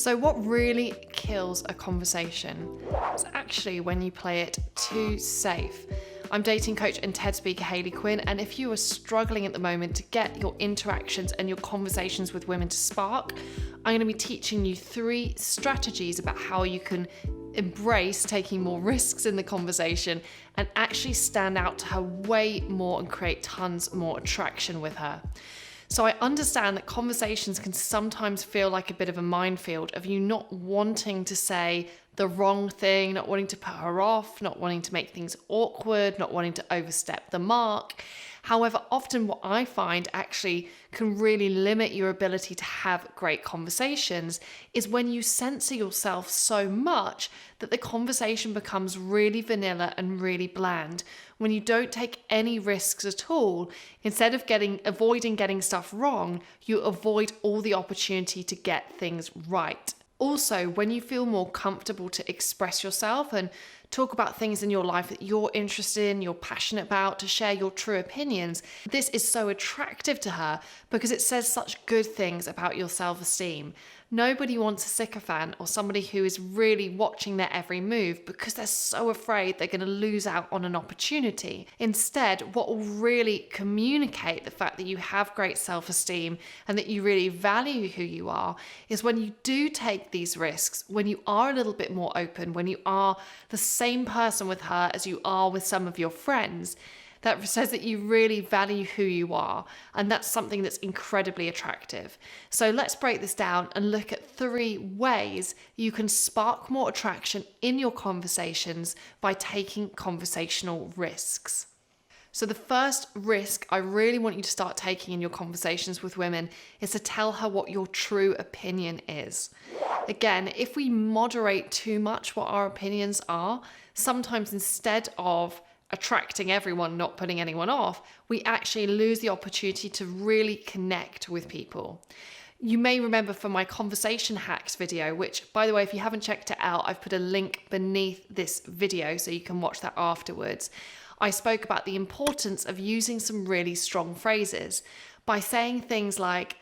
So what really kills a conversation is actually when you play it too safe. I'm dating coach and TED speaker Hayley Quinn, and if you are struggling at the moment to get your interactions and your conversations with women to spark, I'm going to be teaching you 3 strategies about how you can embrace taking more risks in the conversation and actually stand out to her way more and create tons more attraction with her. So I understand that conversations can sometimes feel like a bit of a minefield of you not wanting to say the wrong thing, not wanting to put her off, not wanting to make things awkward, not wanting to overstep the mark. However, often what I find actually can really limit your ability to have great conversations is when you censor yourself so much that the conversation becomes really vanilla and really bland. When you don't take any risks at all, instead of avoiding getting stuff wrong, you avoid all the opportunity to get things right. Also, when you feel more comfortable to express yourself and talk about things in your life that you're interested in, you're passionate about, to share your true opinions, this is so attractive to her because it says such good things about your self-esteem. Nobody wants a sycophant or somebody who is really watching their every move because they're so afraid they're going to lose out on an opportunity. Instead, what will really communicate the fact that you have great self-esteem and that you really value who you are is when you do take these risks, when you are a little bit more open, when you are the same person with her as you are with some of your friends. That says that you really value who you are, and that's something that's incredibly attractive. So let's break this down and look at 3 ways you can spark more attraction in your conversations by taking conversational risks. So the first risk I really want you to start taking in your conversations with women is to tell her what your true opinion is. Again, if we moderate too much what our opinions are, sometimes instead of attracting everyone, not putting anyone off, we actually lose the opportunity to really connect with people. You may remember from my conversation hacks video, which, by the way, if you haven't checked it out, I've put a link beneath this video so you can watch that afterwards. I spoke about the importance of using some really strong phrases by saying things like,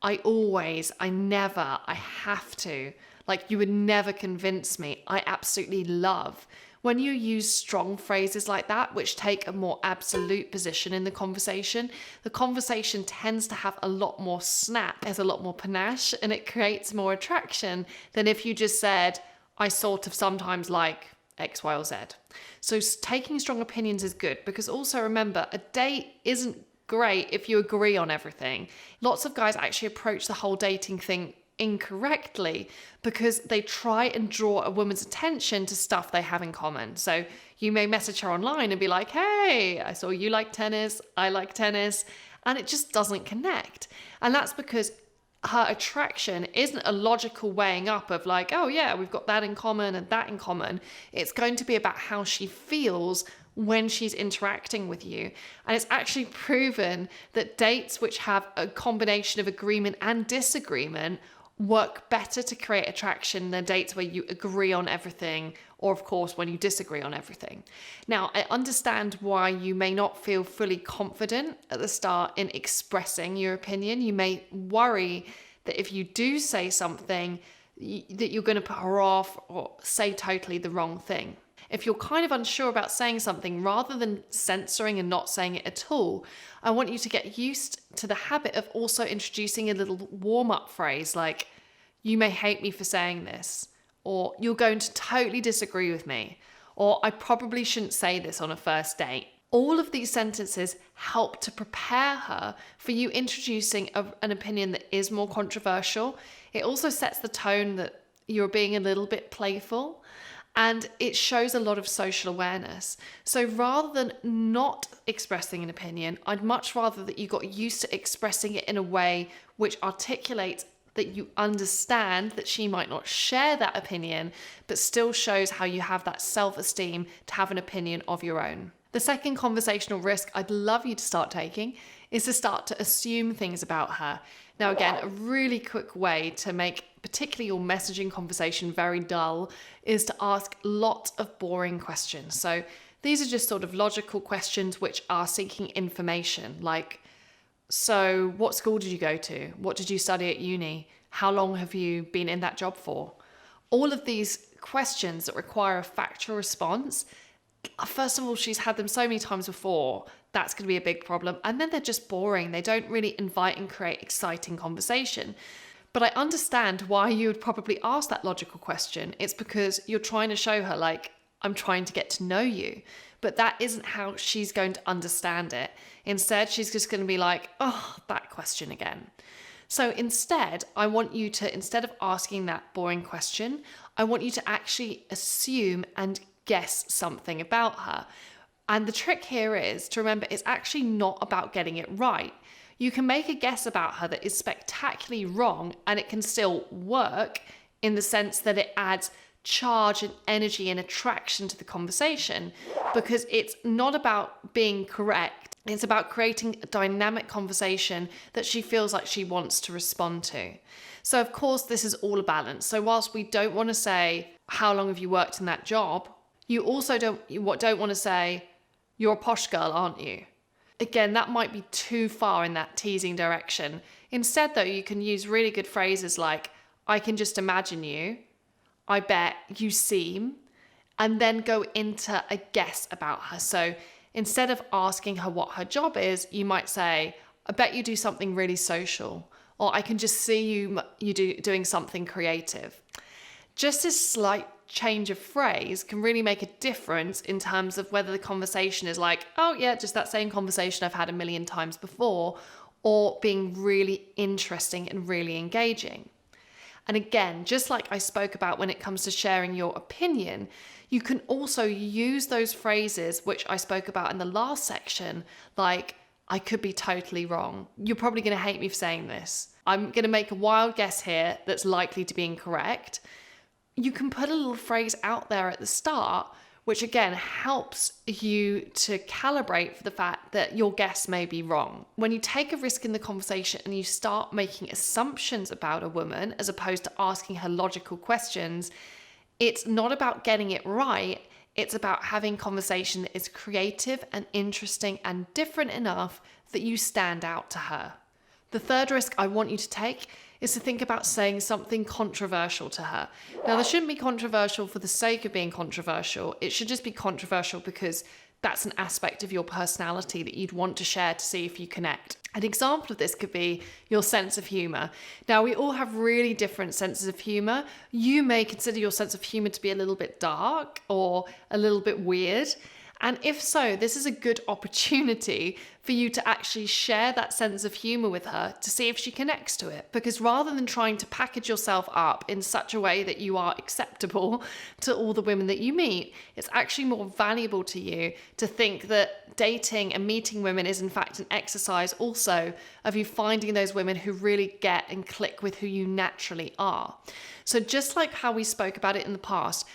I always, I never, I have to, like you would never convince me, I absolutely love. When you use strong phrases like that, which take a more absolute position in the conversation tends to have a lot more snap, there's a lot more panache, and it creates more attraction than if you just said, I sort of sometimes like X, Y, or Z. So taking strong opinions is good because also remember, a date isn't great if you agree on everything. Lots of guys actually approach the whole dating thing incorrectly because they try and draw a woman's attention to stuff they have in common. So you may message her online and be like, hey, I saw you like tennis, I like tennis, and it just doesn't connect. And that's because her attraction isn't a logical weighing up of like, oh yeah, we've got that in common and that in common. It's going to be about how she feels when she's interacting with you. And it's actually proven that dates which have a combination of agreement and disagreement work better to create attraction than dates where you agree on everything, or of course when you disagree on everything. Now, I understand why you may not feel fully confident at the start in expressing your opinion. You may worry that if you do say something that you're going to put her off or say totally the wrong thing. If you're kind of unsure about saying something, rather than censoring and not saying it at all, I want you to get used to the habit of also introducing a little warm-up phrase like, you may hate me for saying this, or you're going to totally disagree with me, or I probably shouldn't say this on a first date. All of these sentences help to prepare her for you introducing an opinion that is more controversial. It also sets the tone that you're being a little bit playful. And it shows a lot of social awareness. So rather than not expressing an opinion, I'd much rather that you got used to expressing it in a way which articulates that you understand that she might not share that opinion, but still shows how you have that self-esteem to have an opinion of your own. The second conversational risk I'd love you to start taking is to start to assume things about her. Now, again, a really quick way to make particularly your messaging conversation very dull is to ask lots of boring questions. So these are just sort of logical questions which are seeking information, like, so what school did you go to? What did you study at uni? how long have you been in that job for? All of these questions that require a factual response, first of all, she's had them so many times before, that's going to be a big problem. And then they're just boring. They don't really invite and create exciting conversation. But I understand why you would probably ask that logical question. It's because you're trying to show her, like, I'm trying to get to know you. But that isn't how she's going to understand it. Instead, she's just going to be like, oh, that question again. So instead, I want you to, instead of asking that boring question, I want you to actually assume and guess something about her. And the trick here is to remember it's actually not about getting it right. You can make a guess about her that is spectacularly wrong and it can still work in the sense that it adds charge and energy and attraction to the conversation, because it's not about being correct. It's about creating a dynamic conversation that she feels like she wants to respond to. So of course, this is all a balance. So whilst we don't want to say, how long have you worked in that job? You also don't want to say, you're a posh girl, aren't you? Again, that might be too far in that teasing direction. Instead, though, you can use really good phrases like, I can just imagine you, I bet you seem, and then go into a guess about her. So instead of asking her what her job is, you might say, I bet you do something really social, or I can just see you doing something creative. Just a slight change of phrase can really make a difference in terms of whether the conversation is like, oh yeah, just that same conversation I've had a million times before, or being really interesting and really engaging. And again, just like I spoke about when it comes to sharing your opinion, you can also use those phrases which I spoke about in the last section, like, I could be totally wrong. You're probably going to hate me for saying this. I'm going to make a wild guess here that's likely to be incorrect. You can put a little phrase out there at the start, which again helps you to calibrate for the fact that your guess may be wrong. When you take a risk in the conversation and you start making assumptions about a woman as opposed to asking her logical questions, it's not about getting it right. It's about having conversation that is creative and interesting and different enough that you stand out to her. The third risk I want you to take is to think about saying something controversial to her. Now, this shouldn't be controversial for the sake of being controversial. It should just be controversial because that's an aspect of your personality that you'd want to share to see if you connect. An example of this could be your sense of humor. Now, we all have really different senses of humor. You may consider your sense of humor to be a little bit dark or a little bit weird. And if so, this is a good opportunity for you to actually share that sense of humor with her to see if she connects to it. Because rather than trying to package yourself up in such a way that you are acceptable to all the women that you meet, it's actually more valuable to you to think that dating and meeting women is in fact an exercise also of you finding those women who really get and click with who you naturally are. So just like how we spoke about it in the past,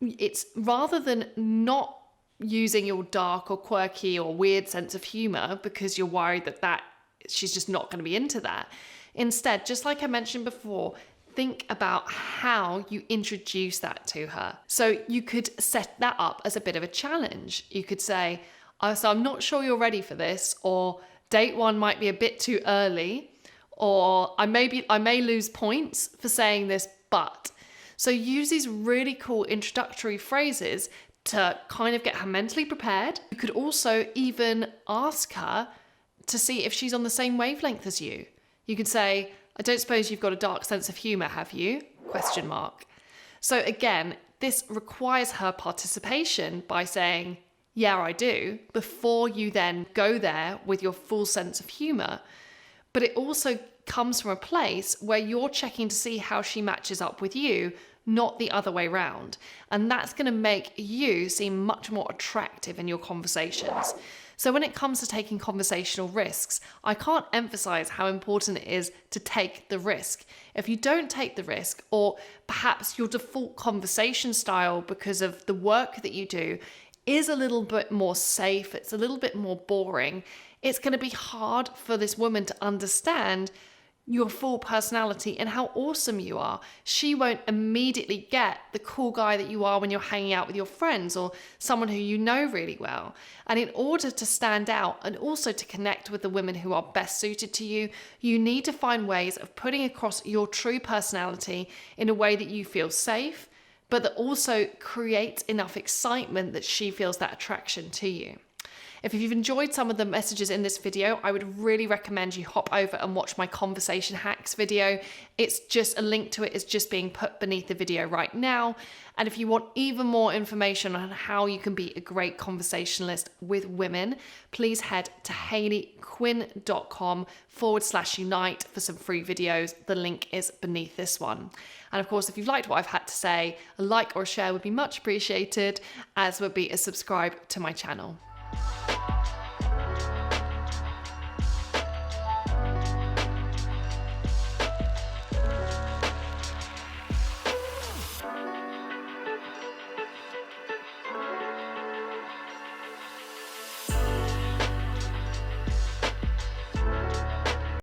it's rather than not using your dark or quirky or weird sense of humor because you're worried that she's just not going to be into that. Instead, just like I mentioned before, think about how you introduce that to her. So you could set that up as a bit of a challenge. You could say, so I'm not sure you're ready for this, or date one might be a bit too early, or I may lose points for saying this, but. So use these really cool introductory phrases to kind of get her mentally prepared. You could also even ask her to see if she's on the same wavelength as you. You could say, I don't suppose you've got a dark sense of humor, have you? ? So again, this requires her participation by saying, yeah, I do, before you then go there with your full sense of humor. But it also comes from a place where you're checking to see how she matches up with you, not the other way round. And that's going to make you seem much more attractive in your conversations. So when it comes to taking conversational risks, I can't emphasize how important it is to take the risk. If you don't take the risk, or perhaps your default conversation style because of the work that you do is a little bit more safe, it's a little bit more boring, it's going to be hard for this woman to understand your full personality and how awesome you are. She won't immediately get the cool guy that you are when you're hanging out with your friends or someone who you know really well. And in order to stand out and also to connect with the women who are best suited to you, you need to find ways of putting across your true personality in a way that you feel safe, but that also creates enough excitement that she feels that attraction to you. If you've enjoyed some of the messages in this video, I would really recommend you hop over and watch my conversation hacks video. It's just a link to it is just being put beneath the video right now. And if you want even more information on how you can be a great conversationalist with women, please head to hayleyquinn.com/unite for some free videos. The link is beneath this one. And of course, if you've liked what I've had to say, a like or a share would be much appreciated, as would be a subscribe to my channel.